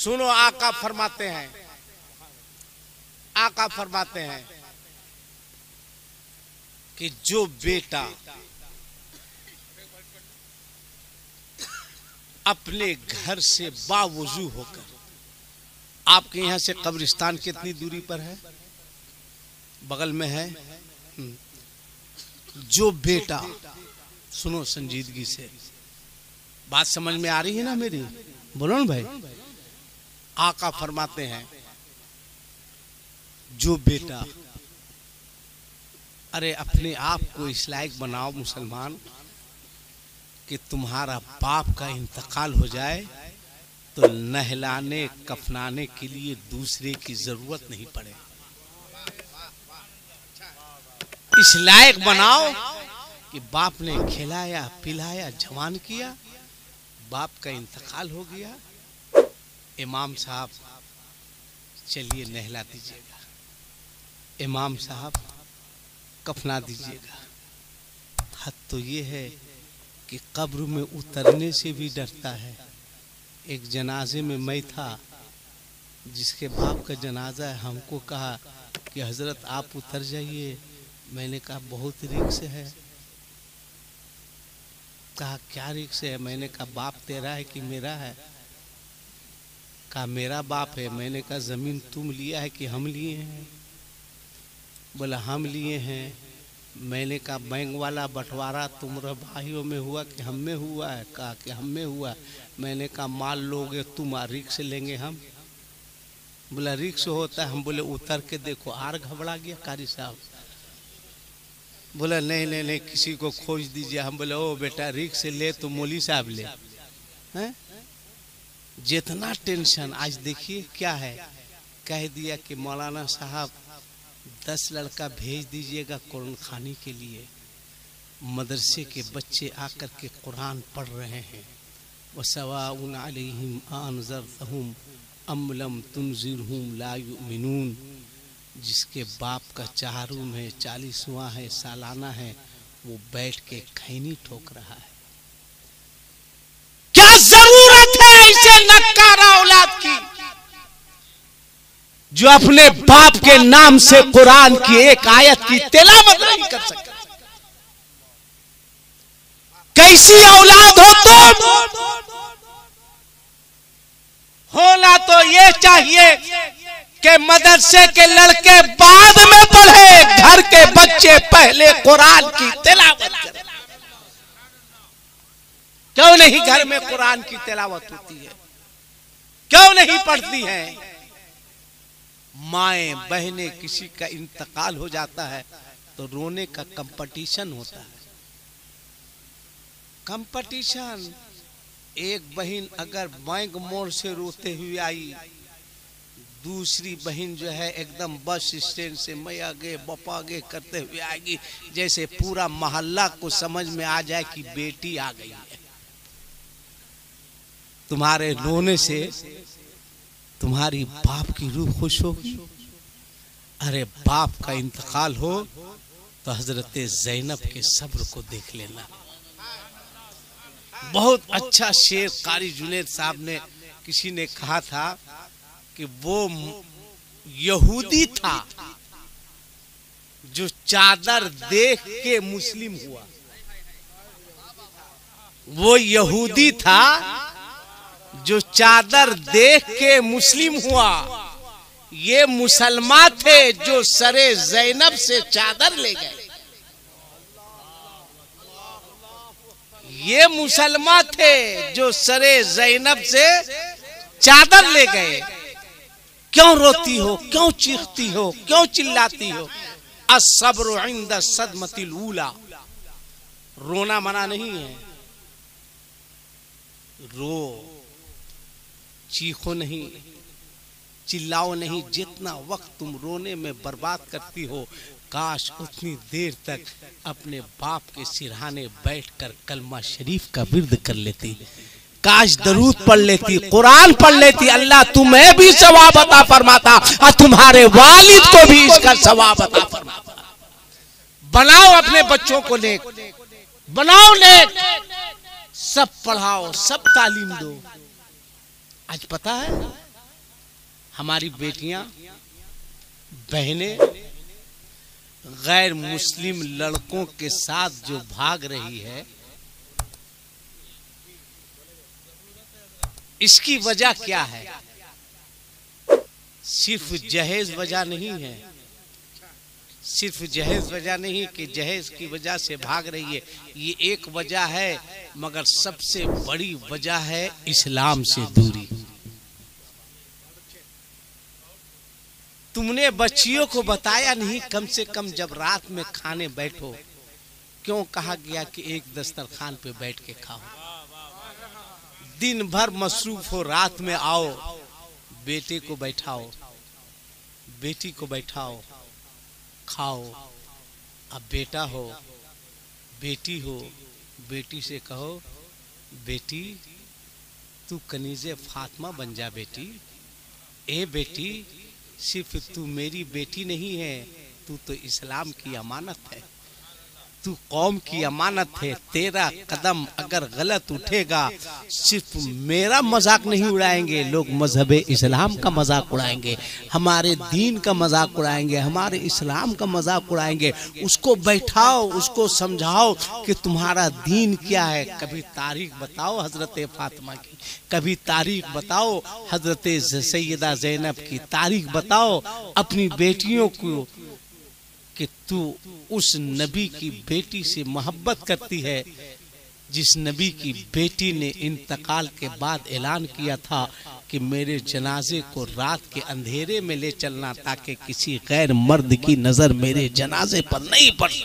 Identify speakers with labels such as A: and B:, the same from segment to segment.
A: सुनो, आका फरमाते हैं कि जो बेटा अपने घर से बावजू होकर, आपके यहां से कब्रिस्तान कितनी दूरी पर है? बगल में है। जो बेटा, सुनो संजीदगी से, बात समझ में आ रही है ना मेरी? बोलो ना भाई। आका फरमाते हैं जो बेटा, अरे अपने आप को इस लायक बनाओ मुसलमान कि तुम्हारा बाप का इंतकाल हो जाए तो नहलाने कफनाने के लिए दूसरे की जरूरत नहीं पड़े। इस लायक बनाओ कि बाप ने खिलाया पिलाया जवान किया, बाप का इंतकाल हो गया, इमाम साहब चलिए नहला दीजिएगा, इमाम साहब कफना दीजिएगा। हद तो ये है कि कब्र में उतरने से भी डरता है। एक जनाजे में मैं था, जिसके बाप का जनाजा है, हमको कहा कि हजरत आप उतर जाइए। मैंने कहा बहुत रिक्स है। कहा क्या रिक्स है? मैंने कहा बाप तेरा है कि मेरा है? कहा मेरा बाप है। मैंने कहा जमीन तुम लिया है कि हम लिए हैं? बोला हम लिए हैं। मैंने कहा बैंक वाला बंटवारा तुम्हारे भाइयों में हुआ कि हम में हुआ है? कहा कि हम में हुआ। मैंने कहा माल लोगे तुम, रिक्स लेंगे हम? बोला रिक्स होता है। हम बोले उतर के देखो। आर घबरा गया कारी साहब। बोला नहीं नहीं नहीं, किसी को खोज दीजिए। हम बोले ओ बेटा रिक्स ले तो मौली साहब ले हैं? जितना टेंशन आज देखिए क्या है। कह दिया कि मौलाना साहब 10 लड़का भेज दीजिएगा कुरान खानी के लिए। मदरसे के बच्चे आकर के कुरान पढ़ रहे हैं। वसवाउन अलैहिम अनज़रतहुम अम लम तुनज़िरहुम ला युमिनून। जिसके बाप का 4 रूम है, 40वां है, सालाना है, वो बैठ के खैनी ठोक रहा है। क्या जरूरत है ऐसे नक्कारा औलाद की जो अपने बाप के नाम से कुरान की एक आयत की तिलावत नहीं कर सकते? कैसी औलाद हो तुम? होना तो ये चाहिए कि मदरसे के लड़के बाद में पढ़े, घर के बच्चे पहले कुरान की तिलावत करें। क्यों नहीं घर में कुरान की तिलावत होती है? क्यों नहीं पढ़ती हैं? माएं बहनें किसी का इंतकाल हो जाता है तो रोने का कंपटीशन होता है। कंपटीशन। एक बहन अगर बैंक मोड़ से रोते हुए आई, दूसरी बहन जो है एकदम बस स्टैंड से मैं आगे बपा आगे करते हुए आएगी, जैसे पूरा मोहल्ला को समझ में आ जाए कि बेटी आ गई है। तुम्हारे रोने से तुम्हारी बाप की रूह खुश होगी। अरे बाप का इंतकाल हो तो हजरत ज़ैनब के सब्र को देख लेना। बहुत अच्छा शेर कारी जुनैद साहब ने, किसी ने कहा था कि वो यहूदी था जो चादर देख के मुस्लिम हुआ। वो यहूदी था जो चादर देख के मुस्लिम हुआ। ये मुसलमान थे जो सरे ज़ैनब से चादर ले गए। ये मुसलमान थे जो सरे ज़ैनब से चादर ले गए। क्यों रोती हो? क्यों चीखती हो? क्यों चिल्लाती हो? अस्सब्रु इंद सदमतिल ऊला। रोना मना नहीं है, रो, चीखो नहीं, चिल्लाओ नहीं। जितना वक्त तुम रोने में बर्बाद करती हो, काश उतनी देर तक अपने बाप के सिरहाने बैठकर कलमा शरीफ का विर्द कर लेती। काश दरूद पढ़ लेती, कुरान पढ़ लेती। अल्लाह तुम्हें भी सवाब अता फरमाता और तुम्हारे वालिद को भी इसका सवाब अता फरमाता। बनाओ अपने बच्चों को नेक, बनाओ नेक, सब पढ़ाओ, सब तालीम दो। आज पता है हमारी बेटियां बहनें गैर मुस्लिम लड़कों के साथ जो भाग रही है, इसकी वजह क्या है? सिर्फ जहेज वजह नहीं है, सिर्फ जहेज वजह नहीं कि जहेज की वजह से भाग रही है, ये एक वजह है, मगर सबसे बड़ी वजह है इस्लाम से दूरी। तुमने बच्चियों को बताया नहीं, कम से कम जब रात में खाने बैठो, क्यों कहा गया कि एक दस्तरखान पे बैठ के खाओ? दिन भर मसरूफ हो, रात में आओ, बेटे को बैठाओ, बेटी को बैठाओ, खाओ। अब बेटा हो, बेटी हो, बेटी से कहो बेटी तू कनीज़े फातिमा बन जा बेटी। ए बेटी, सिर्फ तू मेरी बेटी नहीं है, तू तो इस्लाम की अमानत है, तू कौम की अमानत है। तेरा कदम अगर गलत उठेगा, सिर्फ मेरा मजाक नहीं उड़ाएंगे लोग, मजहब इस्लाम का मजाक उड़ाएंगे, हमारे दीन का मजाक उड़ाएंगे, हमारे इस्लाम का मजाक उड़ाएंगे। उसको बैठाओ, उसको समझाओ कि तुम्हारा दीन क्या है। कभी तारीख बताओ हजरत फातिमा की, कभी तारीख बताओ हजरत सैयदा ज़ैनब की, तारीख बताओ अपनी बेटियों को कि तू उस नबी की बेटी से मोहब्बत करती है जिस नबी की बेटी ने इंतकाल के बाद ऐलान किया था कि मेरे जनाजे को रात के अंधेरे में ले चलना, ताकि किसी गैर मर्द की नजर मेरे जनाजे पर नहीं पड़ी।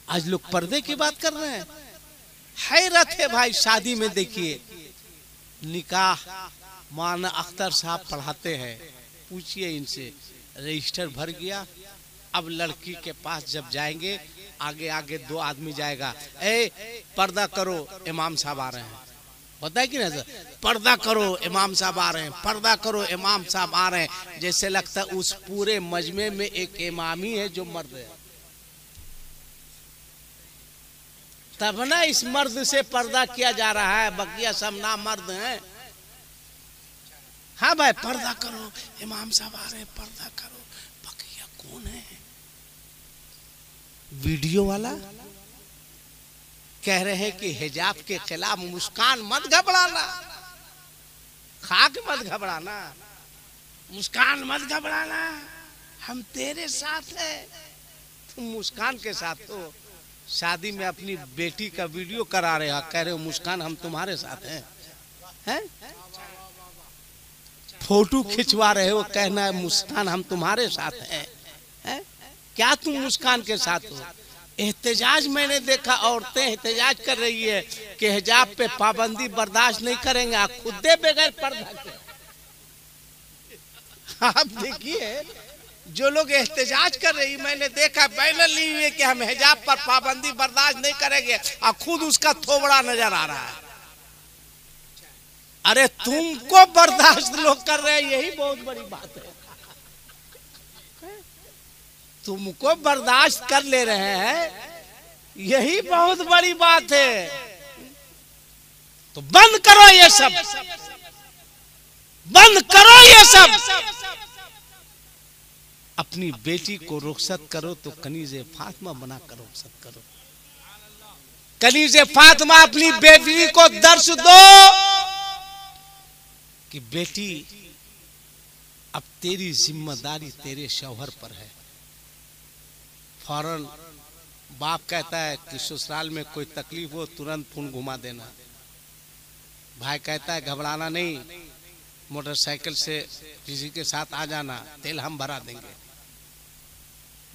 A: आज लोग पर्दे की बात कर रहे हैं, हैरत है भाई। शादी में देखिए, निकाह माना अख्तर साहब पढ़ाते हैं, पूछिए इनसे, रजिस्टर भर गया, अब लड़की के पास जब जाएंगे, आगे आगे दो आदमी जाएगा, ए पर्दा करो इमाम साहब आ रहे हैं, पता है कि नहीं? पर्दा करो इमाम साहब आ रहे हैं, पर्दा करो इमाम साहब आ रहे हैं। जैसे लगता है उस पूरे मजमे में एक इमाम ही है जो मर्द है, तब ना इस मर्द से पर्दा किया जा रहा है, बकिया सब ना मर्द हैं। हाँ भाई पर्दा करो, इमाम साहब आ रहे हैं, पर्दा करो, बकिया कौन है? वीडियो वाला कह रहे हैं कि हिजाब के खिलाफ, मुस्कान मत घबराना, खाक मत घबराना, मुस्कान मत घबराना, हम तेरे साथ है। तुम मुस्कान के साथ हो, शादी में अपनी बेटी का वीडियो करा रहे हो, कह रहे हो मुस्कान हम तुम्हारे साथ हैं? फोटो खिंचवा रहे हो, कहना है मुस्कान हम तुम्हारे साथ हैं? क्या तुम मुस्कान के साथ हो? एहतजाज मैंने देखा, औरतें एहतजाज कर रही है कि हिजाब पे पाबंदी बर्दाश्त नहीं करेंगे, आप खुद दे बगैर पर्दा के। आप देखिए जो लोग एहतजाज कर रही, मैंने देखा बैनर ली हुई है कि हम हिजाब पर पाबंदी बर्दाश्त नहीं करेंगे, और खुद उसका थोबड़ा नजर आ रहा है। अरे तुमको बर्दाश्त लोग कर रहे हैं, यही बहुत बड़ी बात है। तुमको बर्दाश्त कर ले रहे हैं, यही बहुत बड़ी बात है। तो बंद करो ये सब, बंद करो ये सब। अपनी बेटी को रुखसत करो तो कनीज़े फातिमा बनाकर रुखसत करो। कनीज़े फातिमा अपनी बेटी को दर्श दो कि बेटी अब तेरी जिम्मेदारी तेरे शौहर पर है। फौरन बाप कहता है कि ससुराल में कोई तकलीफ हो तुरंत फोन घुमा देना। भाई कहता है घबराना नहीं, मोटरसाइकिल से किसी के साथ आ जाना, तेल हम भरा देंगे।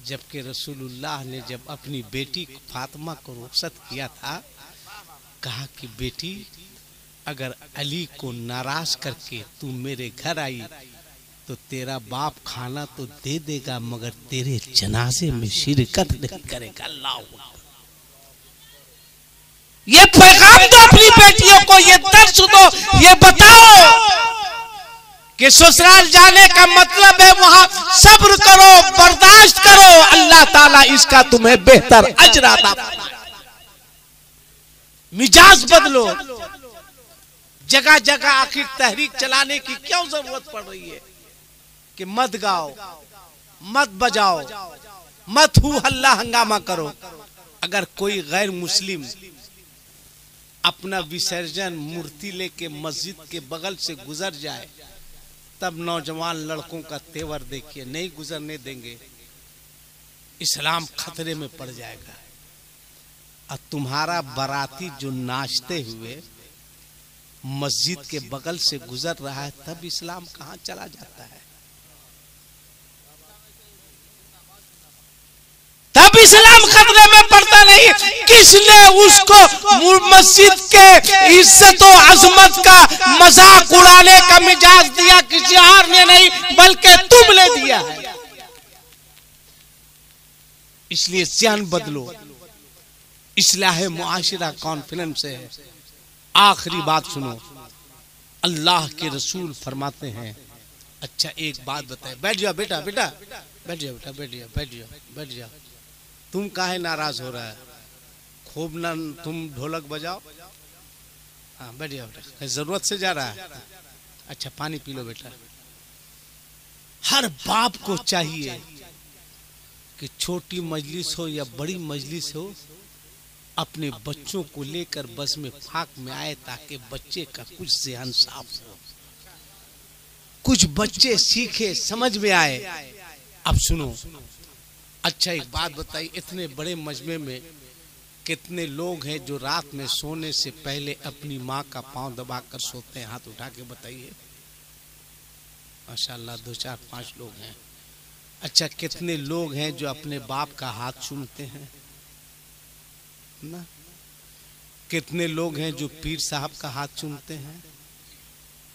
A: जबकि रसूलुल्लाह ने जब अपनी बेटी फातिमा को रुखसत किया था, कहा कि बेटी अगर अली को नाराज करके तू मेरे घर आई तो तेरा बाप खाना तो दे देगा, मगर तेरे जनाजे में शिरकत नहीं करेगा। अल्लाह, ये पैगाम दो अपनी बेटियों को, ये दर्श दो, ये बताओ कि ससुराल जाने का मतलब है वहां सब्र करो, बर्दाश्त करो, अल्लाह ताला इसका तुम्हें बेहतर अजर अता फरमाए। मिजाज बदलो, जगह जगह आखिर तहरीक चलाने की क्यों जरूरत पड़ रही है कि मत गाओ, मत बजाओ, मत हू हल्ला हंगामा करो। अगर कोई गैर मुस्लिम अपना विसर्जन मूर्ति लेके मस्जिद के बगल से गुजर जाए, तब नौजवान लड़कों का तेवर देखिए, नहीं गुजरने देंगे, इस्लाम खतरे में पड़ जाएगा। और तुम्हारा बाराती जो नाचते हुए मस्जिद के बगल से गुजर रहा है, तब इस्लाम कहां चला जाता है? तब इस्लाम खतरे में पड़ता नहीं। किसने उसको मस्जिद के इज्जत और अजमत का मजाक उड़ाने का मिजाज दिया? किसी और ने नहीं, बल्कि तुमने दिया है। इसलिए ज़हन बदलो। इस्लाह मुआशिरा कॉन्फिडेंस है। आखिरी बात सुनो, अल्लाह के रसूल फरमाते हैं, अच्छा एक बात बताए, बैठ जाओ बेटा, बेटा बैठ जाओ, बेटा बैठ जाओ, बैठ जाओ, बैठ जाओ। तुम काहे नाराज हो रहा है? खूब ना तुम ढोलक बजाओ। हाँ बैठ जाओ बेटा, जरूरत से जा रहा है? अच्छा पानी पी लो बेटा। हर बाप को चाहिए कि छोटी मजलिस हो या बड़ी मजलिस हो, अपने बच्चों को लेकर बस में फाक में आए, ताकि बच्चे का कुछ ज़हन साफ हो, कुछ बच्चे सीखे, समझ में आए। अब सुनो, अच्छा एक बात बताइए, इतने बड़े मजमे में कितने लोग हैं जो रात में सोने से पहले अपनी माँ का पांव दबाकर सोते हैं? हाथ उठा के बताइए। माशाल्लाह 2 4 5 लोग हैं। अच्छा कितने लोग हैं जो अपने बाप का हाथ चूमते हैं ना? कितने लोग हैं जो पीर साहब का हाथ चूमते हैं?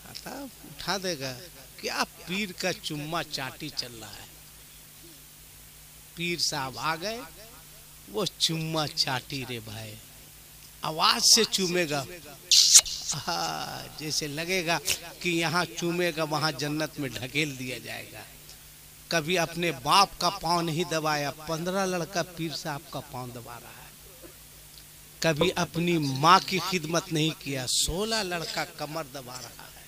A: उठा देगा। क्या पीर का चुम्मा चाटी चल रहा है? पीर साहब आ गए, वो चुम्मा चाटी रे भाई, आवाज से चूमेगा, जैसे लगेगा कि यहाँ चूमेगा वहां जन्नत में ढकेल दिया जाएगा। कभी अपने बाप का पांव नहीं दबाया, 15 लड़का पीर साहब का पांव दबा रहा है। कभी अपनी माँ की खिदमत नहीं किया, 16 लड़का कमर दबा रहा है।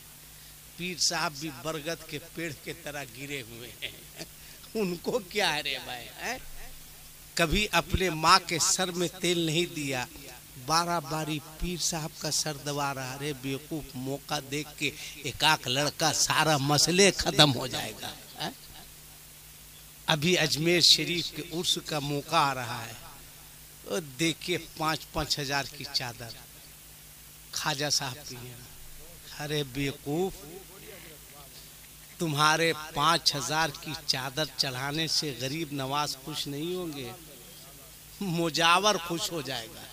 A: पीर साहब भी बरगद के पेड़ के तरह गिरे हुए हैं, उनको क्या है रे भाई है? कभी अपने माँ के सर में तेल नहीं दिया, 12 बारी पीर साहब का सर दबा रहा। अरे बेवकूफ, मौका देख के एक आख लड़का, सारा मसले खत्म हो जाएगा है? अभी अजमेर शरीफ के उर्स का मौका आ रहा है, तो देखिए 5-5 हजार की चादर ख्वाजा साहब की है। अरे बेवकूफ, तुम्हारे 5000 की चादर चढ़ाने से गरीब नवाज खुश नहीं होंगे, मुजावर खुश हो जाएगा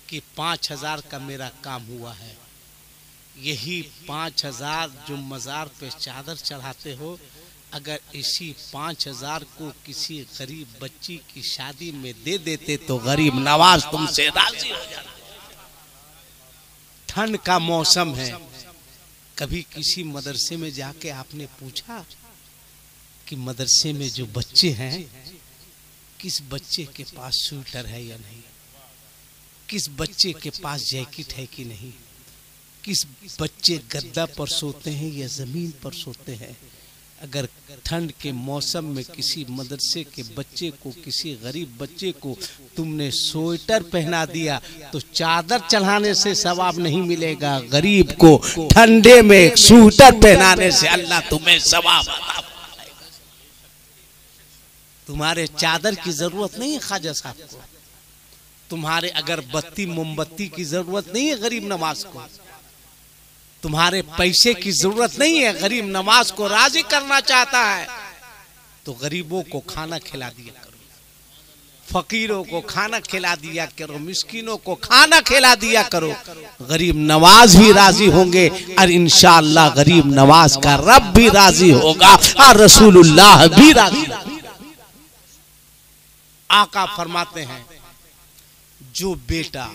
A: कि 5000 का मेरा काम हुआ है। यही 5000 जो मज़ार पे चादर चढ़ाते हो, अगर इसी 5000 को किसी गरीब बच्ची की शादी में दे देते तो गरीब नवाज तुमसे राजी हो जाता। ठंड का मौसम है, कभी किसी मदरसे में जाके आपने पूछा कि मदरसे में जो बच्चे हैं, किस बच्चे के पास स्वेटर है या नहीं, किस बच्चे के पास जैकेट है कि नहीं, किस बच्चे गद्दा पर सोते हैं या जमीन पर सोते हैं? अगर ठंड के मौसम में किसी मदरसे के बच्चे को, किसी गरीब बच्चे को तुमने स्वेटर पहना दिया तो चादर चढ़ाने से सवाब नहीं मिलेगा, गरीब को ठंडे में स्वेटर पहनाने से अल्लाह तुम्हें सवाब अता फरमाएगा। तुम्हारे चादर की जरूरत नहीं है ख्वाजा साहब को, तुम्हारे अगरबत्ती मोमबत्ती की जरूरत नहीं है गरीब नवाज को, तुम्हारे पैसे की जरूरत नहीं है। गरीब नवाज को राजी करना चाहता है तो गरीबों को खाना खिला दिया करो, फकीरों को खाना खिला दिया करो, मिस्किनों को खाना खिला दिया करो। गरीब नवाज भी राजी होंगे और इंशाअल्लाह गरीब नवाज का रब भी राजी होगा और रसूलुल्लाह भी राजी। आका फरमाते हैं, जो बेटा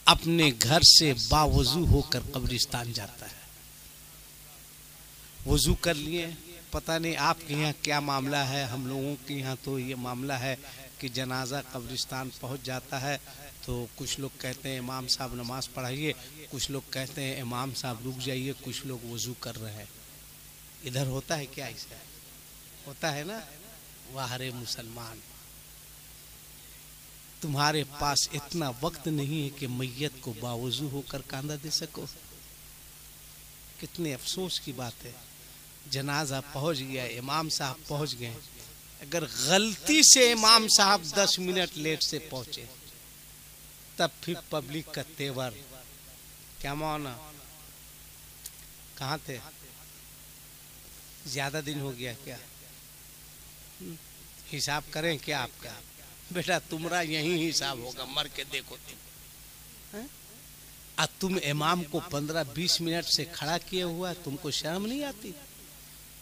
A: अपने घर से बावजू होकर कब्रिस्तान जाता है, वजू कर लिए, पता नहीं आपके यहाँ क्या मामला है, हम लोगों के यहाँ तो ये मामला है कि जनाजा कब्रिस्तान पहुँच जाता है तो कुछ लोग कहते हैं इमाम साहब नमाज पढ़ाइए, कुछ लोग कहते हैं इमाम साहब रुक जाइए, कुछ लोग वजू कर रहे हैं। इधर होता है क्या? ऐसा होता है ना? वाह रे मुसलमान, तुम्हारे पास इतना वक्त नहीं है कि मैयत को बावजू होकर कांधा दे सको। कितने अफसोस की बात है। जनाजा पहुंच गया, इमाम साहब पहुंच गए, अगर गलती से इमाम साहब 10 मिनट लेट से पहुंचे तब फिर पब्लिक का तेवर क्या माना? कहाँ थे? ज्यादा दिन हो गया क्या? हिसाब करें क्या आपका? बेटा तुम्हारा यही हिसाब होगा, मर के देखो तुम। तुम इमाम को 15-20 मिनट से खड़ा किए हुआ, तुमको शर्म नहीं आती?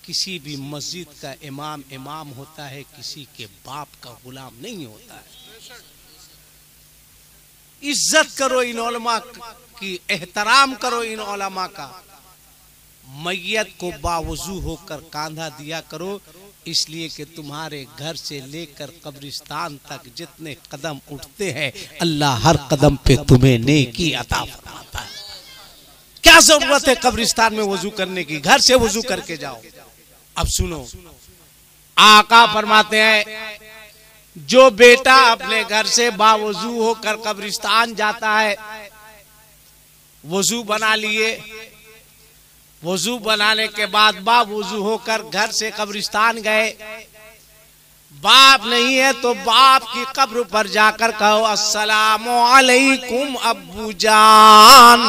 A: किसी भी मस्जिद का इमाम इमाम होता है, किसी के बाप का गुलाम नहीं होता है। इज्जत करो इन उलमा की, एहतराम करो इन उलमा का। मैयत को बावजू होकर कांधा दिया करो, इसलिए कि तुम्हारे घर से लेकर कब्रिस्तान तक जितने कदम उठते हैं, अल्लाह हर कदम पे तुम्हें नेकी अता फरमाता है। क्या जरूरत है कब्रिस्तान में वजू करने की? घर से वजू करके जाओ। अब सुनो, आका फरमाते हैं जो बेटा अपने घर से बावजू होकर कब्रिस्तान जाता है, वजू बना लिए, वजू बनाने के बाद बावजू होकर घर से कब्रिस्तान गए, बाप नहीं है तो बाप की कब्र पर जाकर कहो अस्सलामु अलैकुम अब्बू जान।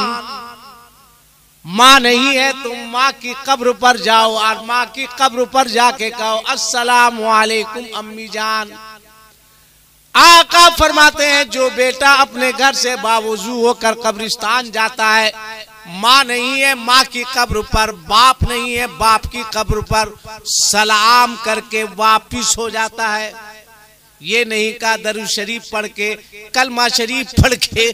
A: माँ नहीं है तो माँ की कब्र पर जाओ और माँ की कब्र पर जाके कहो अस्सलामु अलैकुम अम्मी जान। आका फरमाते हैं जो बेटा अपने घर से बावजू होकर कब्रिस्तान जाता है, माँ नहीं है माँ की कब्र पर, बाप नहीं है बाप की कब्र पर, सलाम करके वापिस हो जाता है। ये नहीं कहा दरूद शरीफ पढ़ के, कलमा शरीफ पढ़ के,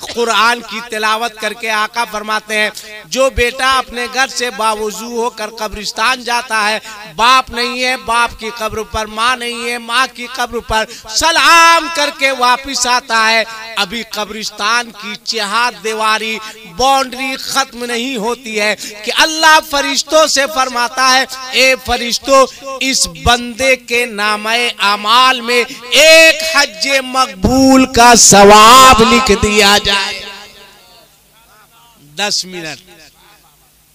A: कुरान की तिलावत करके। आका फरमाते हैं जो बेटा अपने घर से बावजू होकर कब्रिस्तान जाता है, बाप नहीं है बाप की कब्र पर, माँ नहीं है माँ की कब्र पर, सलाम करके वापिस आता है, अभी कब्रिस्तान की चहार दीवारी बाउंड्री खत्म नहीं होती है कि अल्लाह फरिश्तों से फरमाता है ए फरिश्तों, इस बंदे के नामे अमाल में एक हज मकबूल का सवाब लिख दिया जाए। 10 मिनट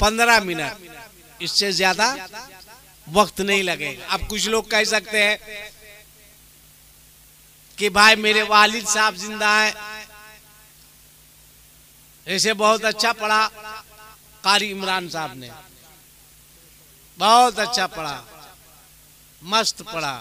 A: 15 मिनट, इससे ज्यादा वक्त नहीं लगेगा। अब कुछ लोग कह सकते हैं कि भाई मेरे वालिद साहब जिंदा हैं, ऐसे बहुत अच्छा पढ़ा कारी इमरान साहब ने, बहुत अच्छा पढ़ा, मस्त पढ़ा,